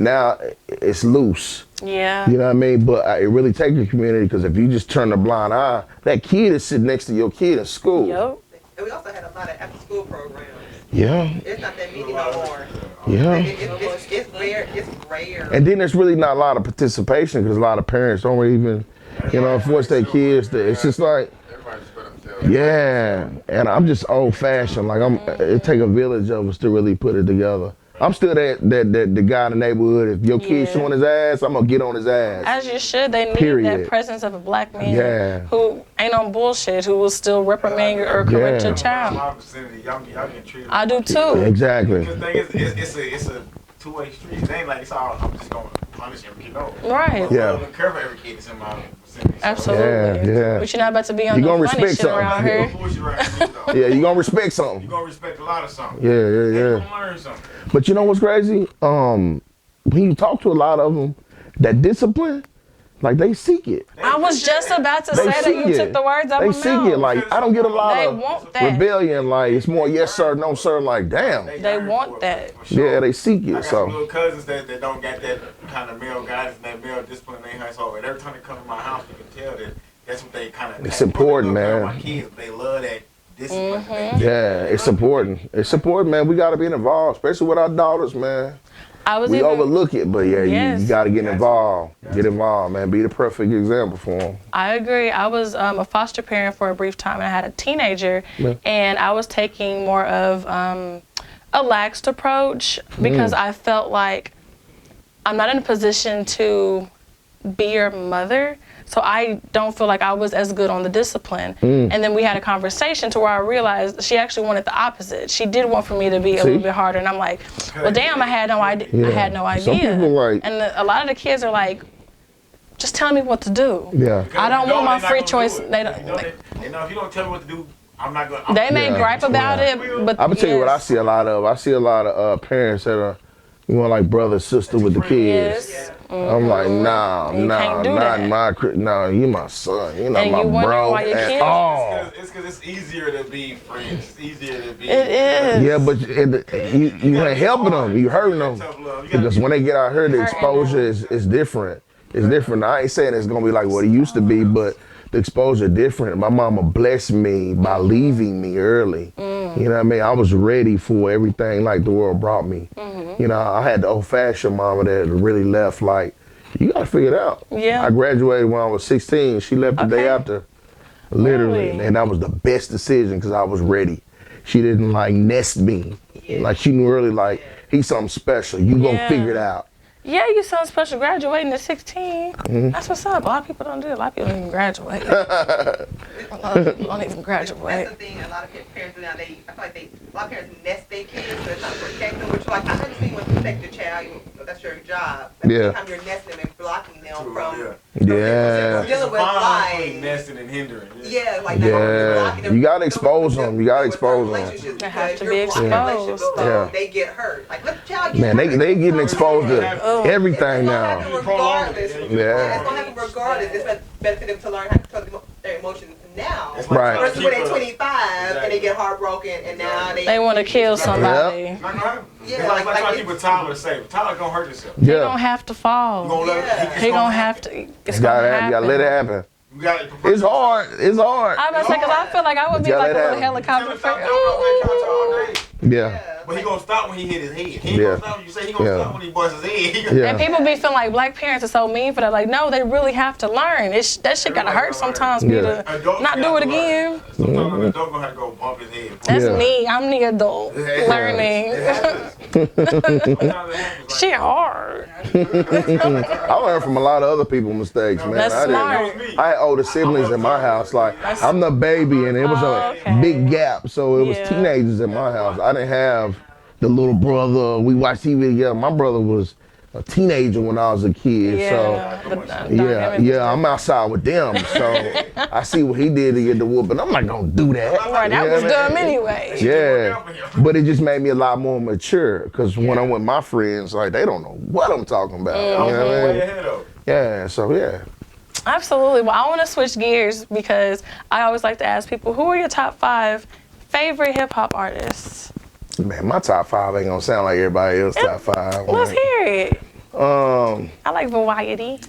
B: now it's loose.
A: Yeah.
B: You know what I mean? But it really takes a community, because if you just turn a blind eye, that kid is sitting next to your kid in school.
A: Yep.
D: And we also had a lot of after-school programs.
B: Yeah,
D: It's not that many no more.
B: yeah.
D: It's rare. It's rare.
B: And then there's really not a lot of participation, because a lot of parents don't even, you know, force their kids to. It's just like,
F: Everybody just for themselves.
B: yeah. And I'm just old fashioned. Like it take a village of us to really put it together. I'm still that the guy in the neighborhood. If your kid
A: Yeah.
B: showing his ass, I'm gonna get on his ass.
A: As you should. They need that
B: Period.
A: presence of a black man
B: Yeah.
A: who ain't on bullshit, who will still reprimand or correct
B: Yeah.
A: your child.
C: My vicinity, y'all get treated.
A: I do too.
B: Exactly.
C: The thing is, it's a two-way street. It ain't like it's all. I'm just gonna punish every kid. No.
A: Right.
B: Yeah.
C: I'm gonna care for every kid that's in my vicinity. So,
A: Absolutely.
B: Yeah.
A: But you're not about to be on
B: You
A: the
B: gonna
A: funny
B: respect
A: shit around
B: something.
A: here.
C: no bullshit right here, though.
B: Yeah, you gonna respect
C: You
B: something.
C: gonna respect a lot of something.
B: Yeah, yeah,
C: You
B: yeah.
C: gonna learn something.
B: But you know what's crazy? When you talk to a lot of them, that discipline, like they seek it.
A: I was just about to
B: They
A: say that
B: seek
A: you
B: it.
A: took the words out
B: They
A: of my
B: seek
A: mouth.
B: it. Like I don't get a lot
A: They
B: of
A: want that.
B: rebellion. Like it's more yes sir, no sir. Like damn.
A: They
C: yearn
A: want
C: for it,
A: that.
C: for sure.
B: Yeah, they seek
C: I
B: it.
C: got some
B: So
C: little cousins that don't got that kind of male guidance and that male discipline in their household. And every time they come to my house, you can tell that that's what they kind of.
B: It's important, man.
C: My kids, they love that discipline.
A: Mm-hmm.
B: yeah, it's important. It's important, man. We gotta be involved, especially with our daughters, man.
A: I was
B: we
A: even,
B: overlook it, but yeah,
A: Yes.
B: you got to get involved. Get involved, man. Be the perfect example for them.
A: I agree. I was a foster parent for a brief time, and I had a teenager,
B: Yeah.
A: and I was taking more of a laxed approach because I felt like I'm not in a position to be your mother, so I don't feel like I was as good on the discipline. And then we had a conversation to where I realized she actually wanted the opposite. She did want for me to be a
B: See?
A: little bit harder, and I'm like, well, damn, I had no idea. I
B: Yeah.
A: had no idea.
B: Some people like-
A: and a lot of the kids are like, just tell me what to do.
B: Yeah.
A: I don't
C: You know
A: want my
C: they're not
A: free
C: gonna
A: choice.
C: do it.
A: They don't.
C: They know if you don't tell me what to do, I'm not going to.
A: They may
B: Yeah.
A: gripe about
B: Yeah.
A: it, but
B: I'm gonna tell you what I
A: yes.
B: see a lot of. I see a lot of parents that are, like brother sister with the kids.
A: Yes.
B: I'm like, nah,
A: You can't do
B: not
A: that.
B: my, no, you my son, you not
A: And
B: my
A: you wonder
B: bro
A: why your
B: at
A: kids-
B: all.
C: It's because it's easier to be friends. It's easier to be.
A: It is.
B: Yeah, but you ain't helping them, you hurting them.
C: Tough love. You gotta
B: Because
C: be-
B: when they get out here, the
A: Hurting
B: exposure is different. It's different. I ain't saying it's gonna be like what it used to be, but the exposure different. My mama blessed me by leaving me early. You know what I mean? I was ready for everything like the world brought me. You know, I had the old-fashioned mama that really left like, you gotta figure it out.
A: Yeah.
B: I graduated when I was 16. She left the day
A: Okay.
B: after. Literally.
A: Really?
B: And that was the best decision because I was ready. She didn't like nest me. Like she knew early like, he's something special. You gonna
A: Yeah.
B: figure it out.
A: Yeah, you sound special graduating at 16.
B: Mm-hmm.
A: That's what's up. A lot of people don't do it. A lot of people don't even graduate. A lot of people don't even
D: That's
A: graduate.
D: the thing a lot of parents do now. I feel like a lot of parents nest their kids, so it's not protect them. Which, like, I understand when you protect your child, that's your job. But
B: Yeah.
D: at the same time, you're nesting them and blocking them
C: True,
D: from
C: yeah.
B: Yeah.
C: It's
D: dealing
C: a
D: with
C: fine
D: life.
C: between nesting and hindering.
D: Yeah, like
B: Yeah.
D: you're blocking them.
B: You gotta expose them. You gotta expose them.
A: They have to be exposed.
B: Yeah.
D: They get hurt. Like, let the child get
B: Man,
D: hurt.
B: they getting exposed to
A: Oh.
B: everything
D: It's
B: now.
D: gonna happen regardless.
B: Yeah.
D: It's gonna happen regardless. It's benefit them to learn how to control their emotions now.
C: It's like
B: Right.
C: trying to
D: Versus when
C: keep
D: they're
C: a-
D: 25 and they get heartbroken and now
A: They want to kill somebody.
C: It's not gonna happen.
D: Yeah,
C: It's like
D: like
C: trying to
D: it's-
C: keep a toddler safe. Tyler gonna hurt himself.
A: He
B: Yeah.
A: gonna have to fall.
C: You gonna let
D: Yeah.
A: He gonna have to. It's
B: You
A: gonna
B: gotta,
A: happen.
B: you gotta let it happen.
C: You gotta
B: It's hard. It's hard.
A: I was about to say, because I feel like I would be
B: Yeah,
A: like a
B: let it
A: little
B: happen.
A: helicopter.
C: Stop jumping on that couch all day.
B: Yeah.
C: But he gonna stop when he hit his head. He ain't
B: Yeah.
C: gonna stop when you say he gonna
B: Yeah.
C: stop when he busts his head. He
B: Yeah.
C: gonna-
A: And people be feeling like black parents are so mean for that. Like, no, they really have to learn. That shit gotta hurt sometimes for you
B: Yeah.
A: to
C: Adults
A: not
C: have
A: do it
C: to learn.
A: again.
C: Sometimes an adult gonna have to go bump his head.
A: That's
B: Yeah.
A: me. I'm the adult
C: Yeah.
A: learning.
C: It happens. Sometimes it happens like
A: Shit hard.
B: I learned from a lot of other people's mistakes, man.
A: That's
B: I didn't-
A: smart.
B: I had older siblings in my house. Like I'm the baby, and it was a
A: okay.
B: big gap. So it was
A: Yeah.
B: teenagers in my house. I didn't have the little brother. We watched TV together. My brother was a teenager when I was a kid.
A: Yeah.
B: So yeah, I'm outside with them. So I see what he did to get the whoop, and I'm not gonna do that.
A: Right, that
B: You know
A: was
B: what I
A: dumb
B: mean?
A: anyway.
B: Yeah, but it just made me a lot more mature. Cause when I'm with my friends, like they don't know what I'm talking about. You know what I
C: way
B: mean?
C: ahead of.
B: Yeah. So yeah.
A: Absolutely. Well, I want to switch gears because I always like to ask people, who are your top 5 favorite hip hop artists?
B: Man, my top 5 ain't gonna sound like everybody else's top 5.
A: Let's hear it. I like variety.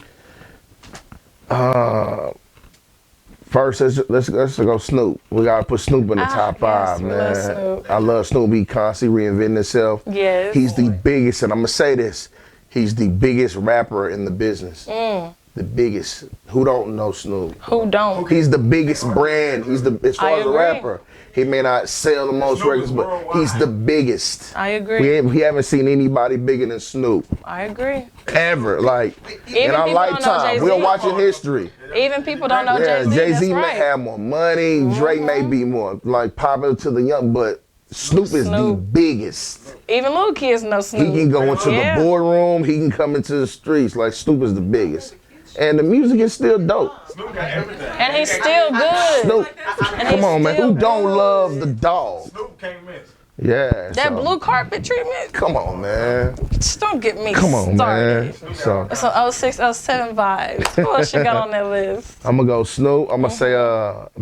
B: First, let's go Snoop. We gotta put Snoop in the top 5,
A: yes, we
B: man.
A: love Snoop.
B: I love Snoop. He constantly reinventing himself.
A: Yes.
B: He's the biggest, and I'm gonna say this. He's the biggest rapper in the business. The biggest. Who don't know Snoop?
A: Who don't?
B: He's the biggest brand. He's the as far
A: I
B: as a
A: agree.
B: rapper. He may not sell the most
C: Snoop is
B: records, but
C: worldwide.
B: he's the biggest.
A: I agree.
B: We haven't seen anybody bigger than Snoop
A: I agree.
B: ever. Like
A: Even
B: in our
A: people don't know
B: lifetime,
A: Jay-Z.
B: we're watching history.
A: Even people don't know
B: Yeah,
A: Jay-Z.
B: Jay-Z
A: That's
B: may
A: right.
B: have more money. Drake may be more like popular to the young, but Snoop is the
A: Snoop.
B: biggest.
A: Even little kids know Snoop.
B: He can go into
A: Yeah.
B: the boardroom. He can come into the streets. Like Snoop is the biggest, and the music is still dope.
C: Snoop got everything.
A: And he's still good.
B: Snoop,
A: And
B: come
A: he's
B: on, man.
A: still
B: Who don't
A: good.
B: love the dog?
C: Snoop can't miss.
B: Yeah.
A: That
B: so,
A: blue carpet treatment?
B: Come on, man.
A: Just don't get me
B: Come on,
A: started.
B: man. So
A: So 06, 07 vibes. Who else you got on that list?
B: I'm gonna go Snoop. I'm gonna say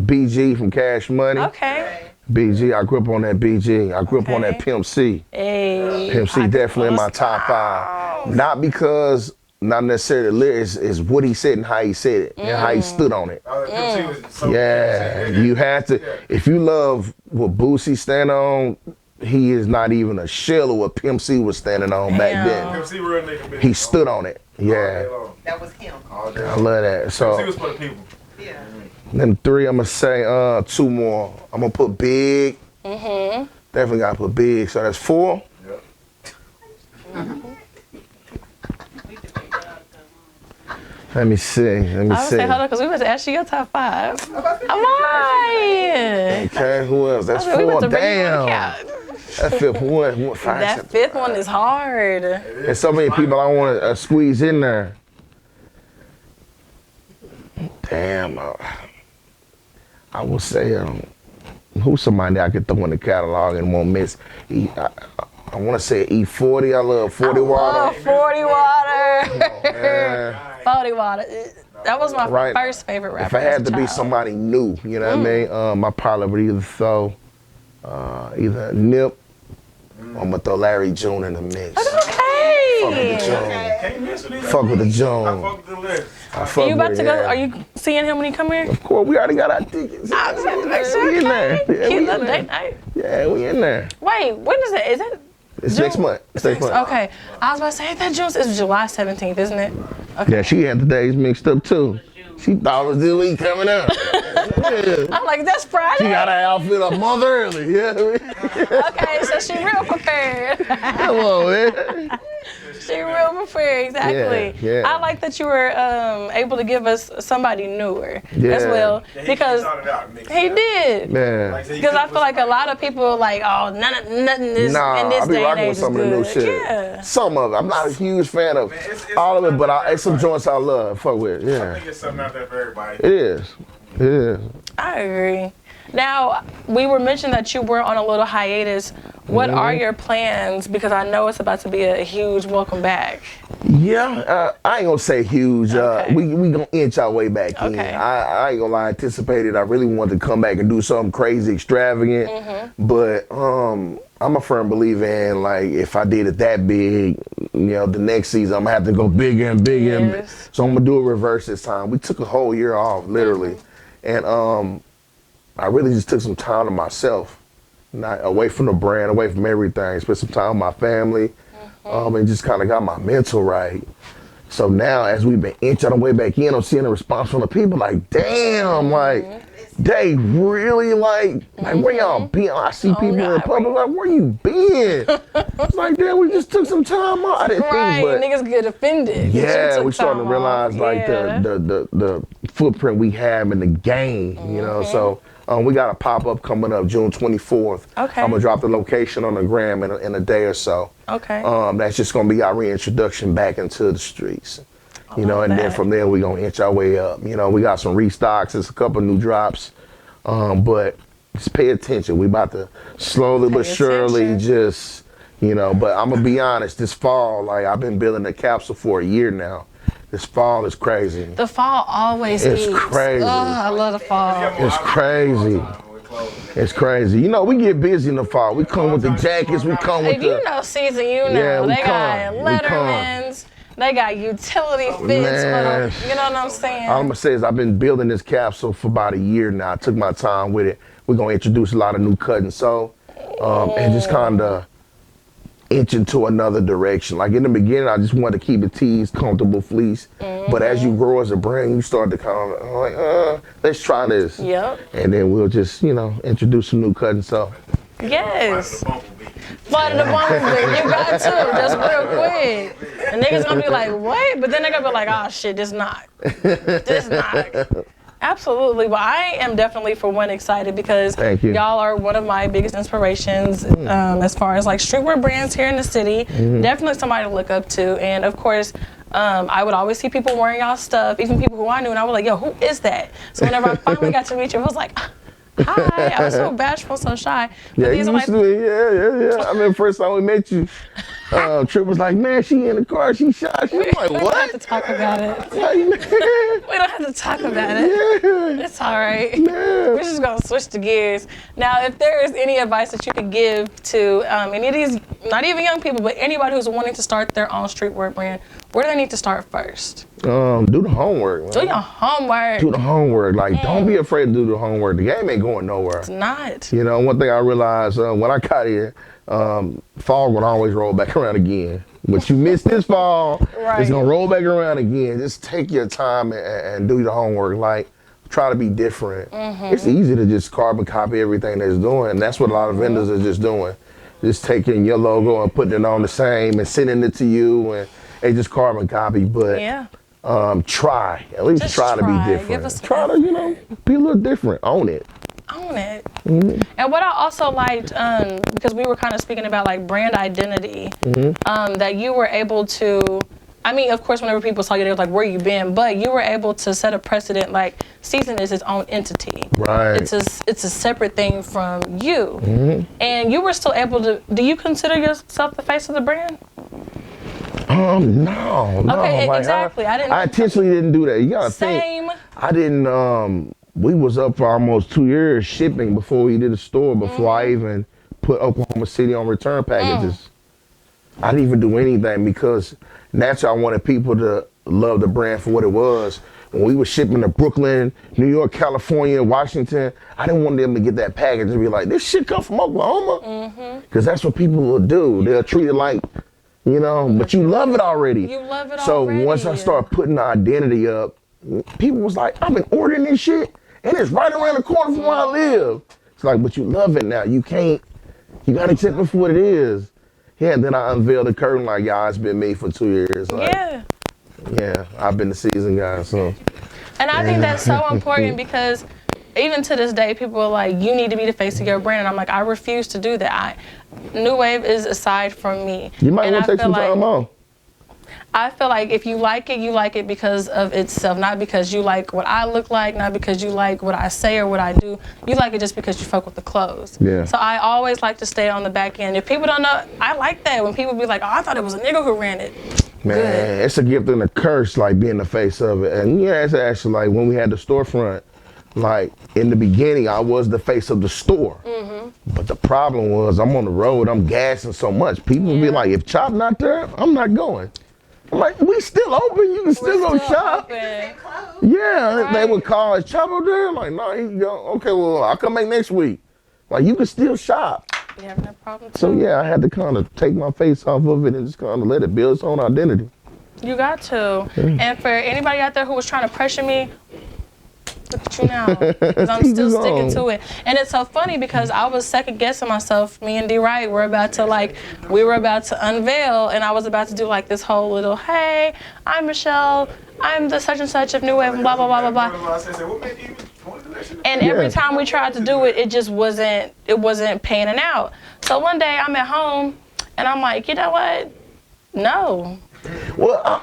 B: BG from Cash Money.
A: Okay.
B: BG. I grew up on that BG. I grew up on that
A: Okay.
B: Pimp C.
A: Hey.
B: Pimp C definitely in my top 5. Not because, not necessarily the lyrics, is what he said and how he said it and how he stood on it.
C: Pimp C was so
B: Yeah, you have to. If you love what Boosie stand on, he is not even a shell of what Pimp C was standing on back
A: Damn.
B: then.
C: Pimp C real nigga bitch.
B: He stood on it.
C: All day
B: Yeah,
C: long.
D: That was him.
C: All day
B: I
C: long.
B: love that.
C: Pimp C
B: So
C: was for the people.
D: Yeah.
B: them 3, I'm gonna say 2 more. I'm gonna put Big. Definitely gotta put Big. So that's 4.
C: Yep.
B: Let me see. Let me
A: I would
B: see.
A: say, hold on, because we about to ask you your top 5. Come on.
B: Okay, who else? That's
A: We about
B: 4.
A: to bring you on the
B: Damn.
A: couch.
B: That 5th one. 5,
A: That 5th one is hard.
B: There's so many people I want to squeeze in there. Damn. I will say, who's somebody I could throw in the catalog and won't miss? I want to say E40. I love 40 Water.
A: Oh, 40 Water.
B: Man,
A: 40 Water. That was my
B: Right.
A: first favorite rapper.
B: if I
A: as
B: had
A: a
B: to be
A: child.
B: somebody new, you know what I mean? I probably would either throw either Nip or I'm going to throw Larry June in the mix. Fuck with the
A: Okay.
B: June.
C: Can't miss with these.
B: Fuck with the
C: I
B: June.
C: fuck with the list.
B: I fuck
A: You about
B: with
A: to
B: it,
A: go?
B: yeah.
A: Are you seeing him when he come here?
B: Of course, we already got our tickets.
A: I was about to make
B: We
A: sure.
B: in there. Yeah,
A: Cute
B: we in
A: little
B: there.
A: date night.
B: Yeah, we in there.
A: Wait, when is it? Is it?
B: It's
A: June?
B: next month. It's next month.
A: Okay. I was about to say, that June is July 17th, isn't it?
B: Yeah, she had the days mixed up too. She thought it was this week coming up. Yeah.
A: I'm like, that's
B: She
A: Friday.
B: got her outfit a month early. Yeah.
A: Okay, so she real prepared.
B: Come on, man.
A: She real prepared, exactly.
B: Yeah, yeah.
A: I like that you were able to give us somebody newer as
B: Yeah.
A: well,
C: Yeah,
A: because
C: started out mixed
A: he
C: up.
A: did.
B: Man.
C: Like I said, you
A: Because I
C: could've
A: feel
C: put
A: like a lot of people like, oh, nothing is
B: Nah,
A: in this
B: I be
A: day and
B: rocking
A: age
B: with
A: is
B: some of the new
A: good.
B: shit.
A: Yeah.
B: Some of it. I'm not a huge fan of
C: it's
B: all of it, but
C: something
B: it's some
C: out
B: joints I love. Fuck with.
C: I
B: Yeah.
C: think it's something out there for everybody.
B: It is. It is.
A: I agree. Now, we were mentioning that you were on a little hiatus. What are
B: Mm-hmm.
A: your plans? Because I know it's about to be a huge welcome back.
B: Yeah, I ain't gonna say huge.
A: Okay.
B: We gonna inch our way back in.
A: Okay.
B: I ain't gonna lie, anticipated. I really wanted to come back and do something crazy, extravagant.
A: Mm-hmm.
B: But I'm a firm believer in, like, if I did it that big, the next season I'm gonna have to go bigger and bigger.
A: Yes.
B: So I'm gonna do a reverse this time. We took a whole year off, literally, and I really just took some time to myself, not away from the brand, away from everything. Spent some time with my family. And just kind of got my mental right. So now, as we've been inching our way back in, I'm seeing a response from the people like, damn, like, they really like where y'all been? I see people in
A: God,
B: public like, where you been? It's like, damn, we just took some time off. I didn't
A: Right,
B: think, but
A: niggas get offended.
B: yeah, we starting to
A: time
B: realize
A: off.
B: like
A: Yeah.
B: the footprint we have in the game, So we got a pop up coming up June 24th.
A: Okay.
B: I'm gonna drop the location on the gram in a day or so.
A: Okay.
B: That's just gonna be our reintroduction back into the streets. And
A: love
B: then
A: that.
B: from there we're gonna inch our way up. We got some restocks, there's a couple new drops. But just pay attention. We about to slowly but
A: Pay
B: surely
A: attention.
B: just, but I'm gonna be honest, this fall, like I've been building a capsule for a year now. This fall is crazy.
A: The fall always
B: It's
A: eats.
B: crazy.
A: Oh, I love the fall.
B: It's crazy. It's crazy. We get busy in the fall. We come with the jackets, we come with
A: If you
B: the
A: know season, you know.
B: Yeah, we
A: they
B: come.
A: got
B: We come.
A: Lettermans. They got utility fits for
B: Man.
A: them. You know what I'm saying?
B: All I'm gonna say is I've been building this capsule for about a year now. I took my time with it. We're gonna introduce a lot of new cut and sew, and just kind of inch into another direction. Like in the beginning, I just wanted to keep it tees, comfortable fleece. But as you grow as a brand, you start to kind of like, let's try this.
A: Yep.
B: And then we'll just, introduce some new cut and sew.
A: Yes.
C: Bumblebee.
A: But the bumblebee, you got to, just real quick. And niggas gonna be like, what? But then they gonna be like, oh shit, this not. This not. Absolutely. Well, I am definitely, for one, excited because
B: Thank you.
A: y'all are one of my biggest inspirations as far as like streetwear brands here in the city. Definitely somebody to look up to. And of course, I would always see people wearing y'all stuff, even people who I knew, and I was like, yo, who is that? So whenever I finally got to meet you, I was like, hi. I was so bashful, so shy. But
B: Yeah,
A: these
B: you
A: are
B: used
A: my
B: to, yeah. I remember first time we met you, Trip was like, man, she in the car, she shot. She was like,
A: We don't have to
B: what?
A: talk about it.
B: Like, man,
A: We don't have to talk about it.
B: yeah.
A: It's all right.
B: Yeah.
A: We're just gonna switch the gears. Now, if there is any advice that you could give to any of these, not even young people, but anybody who's wanting to start their own streetwear brand, where do they need to start first?
B: Do the homework, man.
A: Do your homework.
B: Do the homework. Like, don't be afraid to do the homework. The game ain't going nowhere.
A: It's not.
B: You know, one thing I realized when I got here, fall gonna always roll back around again. But you missed this fall,
A: Right.
B: it's gonna roll back around again. Just take your time and do your homework. Like, try to be different. It's easy to just carbon copy everything that's doing. And that's what a lot of vendors are just doing. Just taking your logo and putting it on the same and sending it to you, and they just carbon copy. But
A: Yeah.
B: try, at least
A: Just
B: try to
A: try.
B: be
A: Give
B: different.
A: us some
B: Try to, you know, be a little different. Own it.
A: Own it. And what I also liked, because we were kind of speaking about like brand identity, that you were able to, I mean, of course, whenever people saw you, they was like, where you been? But you were able to set a precedent, like Season is its own entity.
B: Right.
A: It's a separate thing from you. And you were still able to, do you consider yourself the face of the brand?
B: No.
A: Okay,
B: like,
A: exactly.
B: I intentionally didn't do that. You gotta think.
A: Same.
B: I didn't. We was up for almost 2 years shipping before we did a store. Before I even put Oklahoma City on return packages. I didn't even do anything because naturally I wanted people to love the brand for what it was. When we were shipping to Brooklyn, New York, California, Washington, I didn't want them to get that package and be like, this shit come from Oklahoma. Because that's what people will do. They'll treat it like, you know, but you love it already.
A: You love it
B: so
A: already.
B: once I started putting the identity up, people was like, I've been ordering this shit and it's right around the corner from where I live. It's like, but you love it now. You can't, you got to accept it for what it is. Yeah, and then I unveiled the curtain like, y'all, it's been me for 2 years. Like, yeah, I've been the season guy, so.
A: And I think that's so important because even to this day, people are like, you need to be the face of your brand. And I'm like, I refuse to do that. New Wave is aside from me.
B: You might
A: And
B: want to
A: I
B: take some
A: feel
B: time off.
A: I feel like if you like it because of itself, not because you like what I look like, not because you like what I say or what I do. You like it just because you fuck with the clothes.
B: Yeah.
A: So I always like to stay on the back end. If people don't know, I like that. When people be like, oh, I thought it was a nigga who ran it.
B: Man,
A: Good.
B: it's a gift and a curse, like being the face of it. And yeah, it's actually like when we had the storefront, like in the beginning, I was the face of the store. But the problem was I'm on the road, I'm gassing so much. People be like, if Chop not there, I'm not going. I'm like, we still open, you can still go shop.
A: Open.
B: Yeah, they would call, is Chop up there? I'm like, no, he go, okay, well, I'll come back next week. Like, you can still shop.
A: You having that problem too?
B: So yeah, I had to kind of take my face off of it and just kind of let it build its own identity.
A: You got to. And for anybody out there who was trying to pressure me, look at you now. Because I'm
B: Keep
A: still
B: it
A: sticking
B: on.
A: to it. And it's so funny because I was second guessing myself. Me and D Wright were about to unveil, and I was about to do like this whole little, hey, I'm Michelle, I'm the such and such of New Wave, and blah, blah, blah, blah, blah.
C: I said, what made you even want to do that shit?
A: And every time we tried to do it, it just wasn't panning out. So one day I'm at home, and I'm like, you know what? No.
B: Well,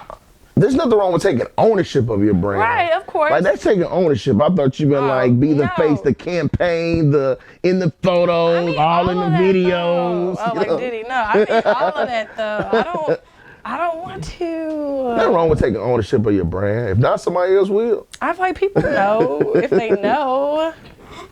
B: there's nothing wrong with taking ownership of your brand.
A: Right, of course.
B: Like that's taking ownership. I thought you been like be the
A: no.
B: face, the campaign, the in the photos,
A: I mean,
B: all in the
A: of that,
B: videos.
A: though. Oh,
B: you
A: like
B: know?
A: Diddy. No, I mean all of that though. I don't want to.
B: Nothing wrong with taking ownership of your brand. If not, somebody else will.
A: I feel like people know if they know.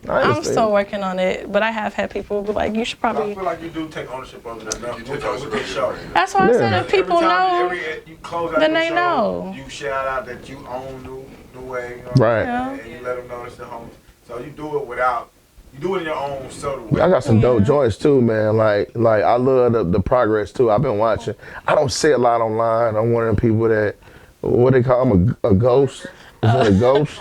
B: I
A: I'm
B: understand.
A: still working on it, but I have had people be like, you should
C: I
A: probably.
C: feel like you do take ownership of it enough with your show.
A: That's why I said if people
C: Every time
A: know.
C: you close out
A: then
C: your
A: they
C: show,
A: know.
C: You shout out that you own New Wave. You know,
B: Right.
A: Yeah.
C: And you let them know it's the home. So you do it without, you do it in your own subtle way.
B: I got some dope joints too, man. Like I love the progress too. I've been watching. I don't say a lot online. I'm one of them people that, what they call them, a ghost. Is it a ghost?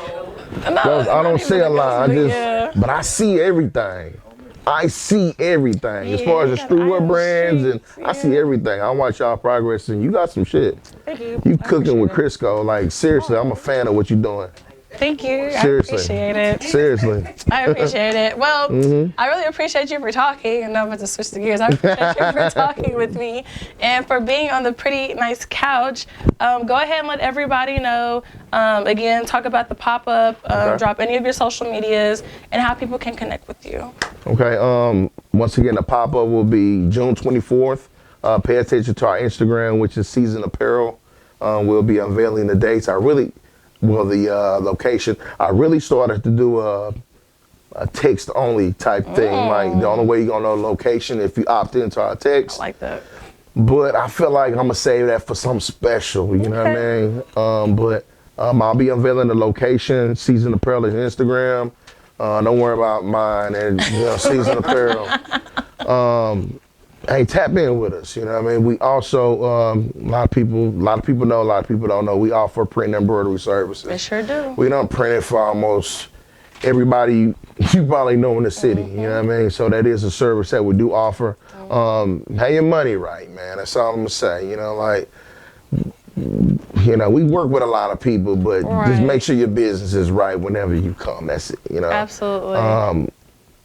A: No,
B: I don't say a lot. I just,
A: yeah.
B: but I see everything. I see everything. As far as the
A: Yeah, you got
B: streetwear
A: iron
B: brands, and
A: streets,
B: I see everything. I watch y'all progress, and you got some shit.
A: Thank you.
B: You cooking with Crisco. Like, seriously, I'm a fan of what you're doing.
A: Thank you.
B: Seriously.
A: I appreciate it.
B: Seriously.
A: I appreciate it. Well, I really appreciate you for talking. And I'm about to switch the gears. I appreciate you for talking with me and for being on the pretty nice couch. Go ahead and let everybody know. Again, talk about the pop-up.
B: Okay.
A: Drop any of your social medias and how people can connect with you.
B: Okay. Once again, the pop-up will be June 24th. Pay attention to our Instagram, which is Season Apparel. We'll be unveiling the dates. The location. I really started to do a text-only type thing. Like, the only way you're going to know the location if you opt into our text.
A: I like that.
B: but I feel like I'm gonna save that for something special. You know what I mean? But I'll be unveiling the location. Season Apparel is Instagram. Don't worry about mine and Season Apparel. Hey, tap in with us. You know what I mean? We also a lot of people know, a lot of people don't know. We offer print and embroidery services.
A: They sure do.
B: We done printed for almost everybody you probably know in the city. You know what I mean? So that is a service that we do offer. Pay your money right, man. That's all I'm gonna say. You know, like. We work with a lot of people, but just make sure your business is right whenever you come. That's it,
A: Absolutely.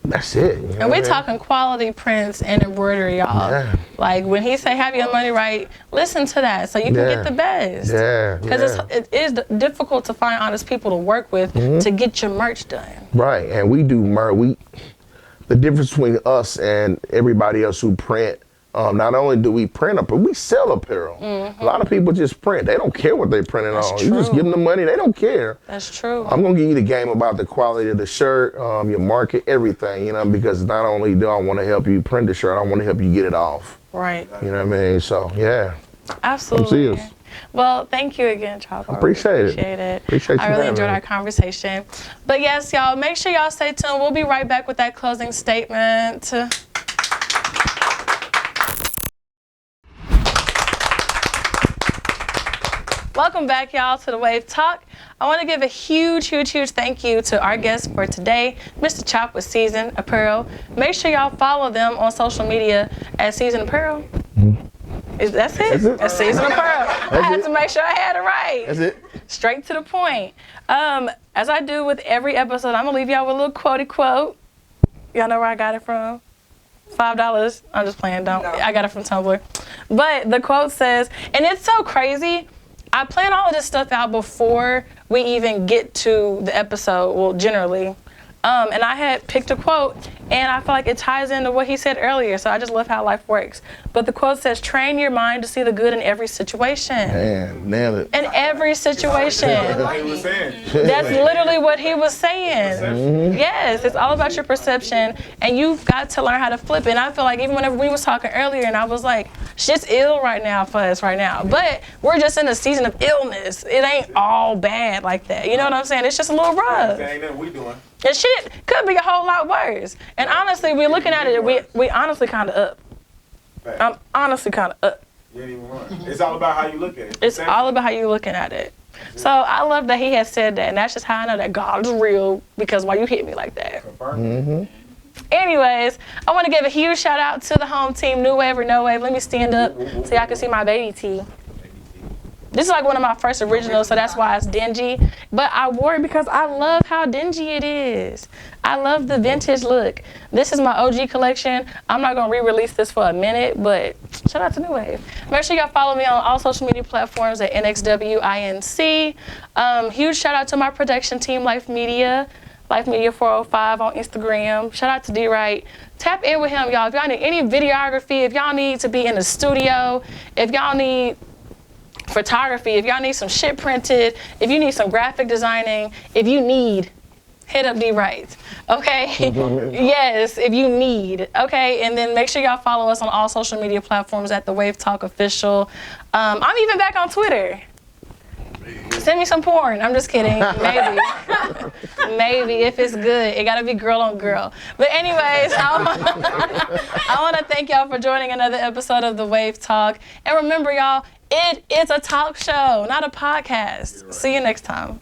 B: That's it.
A: And we're talking quality prints and embroidery, y'all.
B: Yeah.
A: Like when he say have your money right, listen to that so you can get the best.
B: Yeah.
A: Because it is difficult to find honest people to work with to get your merch done.
B: Right, and we do merch. The difference between us and everybody else who print. Not only do we print but we sell apparel. A lot of people just print. They don't care what they're printing on. You just give them the money. They don't care.
A: That's true.
B: I'm going to give you the game about the quality of the shirt, your market, everything, because not only do I want to help you print the shirt, I want to help you get it off.
A: Right.
B: You know what I mean? So, yeah.
A: Absolutely.
B: I'm serious.
A: Well, thank you again, Chopper.
B: Appreciate it.
A: I really enjoyed our conversation. But yes, y'all, make sure y'all stay tuned. We'll be right back with that closing statement. Welcome back, y'all, to the Wave Talk. I want to give a huge thank you to our guest for today, Mr. Chop with Season Apparel. Make sure y'all follow them on social media at Season Apparel. That's it? That's Season Apparel. I had to make sure I had it right.
B: That's it.
A: Straight to the point. As I do with every episode, I'm going to leave y'all with a little quotey quote. Y'all know where I got it from? $5. I'm just playing. Don't. No. I got it from Tumblr. But the quote says, and it's so crazy, I plan all of this stuff out before we even get to the episode, well, generally. And I had picked a quote, and I feel like it ties into what he said earlier, so I just love how life works. But the quote says, train your mind to see the good in every situation.
B: Man, nailed it.
A: In every situation. That's literally what he was saying. Yes, it's all about your perception, and you've got to learn how to flip it. And I feel like even whenever we was talking earlier, and I was like, shit's ill right now for us right now. But we're just in a season of illness. It ain't all bad like that. You know what I'm saying? It's just a little rough.
C: That ain't nothing we doing.
A: And shit could be a whole lot worse. And honestly, we're looking at it, we honestly kind of up. I'm honestly kind of up.
C: You ain't even run. It's all about how you look at it.
A: It's all about how you're looking at it. So I love that he has said that, and that's just how I know that God is real, because why you hit me like that. Anyways, I want to give a huge shout out to the home team, New Wave or No Wave. Let me stand up so y'all can see my baby tee. This is like one of my first originals, so that's why it's dingy. But I wore it because I love how dingy it is. I love the vintage look. This is my OG collection. I'm not going to re-release this for a minute, but shout out to New Wave. Make sure y'all follow me on all social media platforms at NXWINC. Huge shout out to my production team, Life Media 405 on Instagram. Shout out to D-Wright. Tap in with him, y'all. If y'all need any videography, if y'all need to be in the studio, if y'all need photography, if y'all need some shit printed, if you need some graphic designing, hit up D-Wright, okay? Yes, if you need, okay? And then make sure y'all follow us on all social media platforms at The Wave Talk Official. I'm even back on Twitter. Send me some porn. I'm just kidding. Maybe. Maybe, if it's good. It gotta be girl on girl. But anyways, I want to thank y'all for joining another episode of The Wave Talk. And remember, y'all, it is a talk show, not a podcast. See you next time.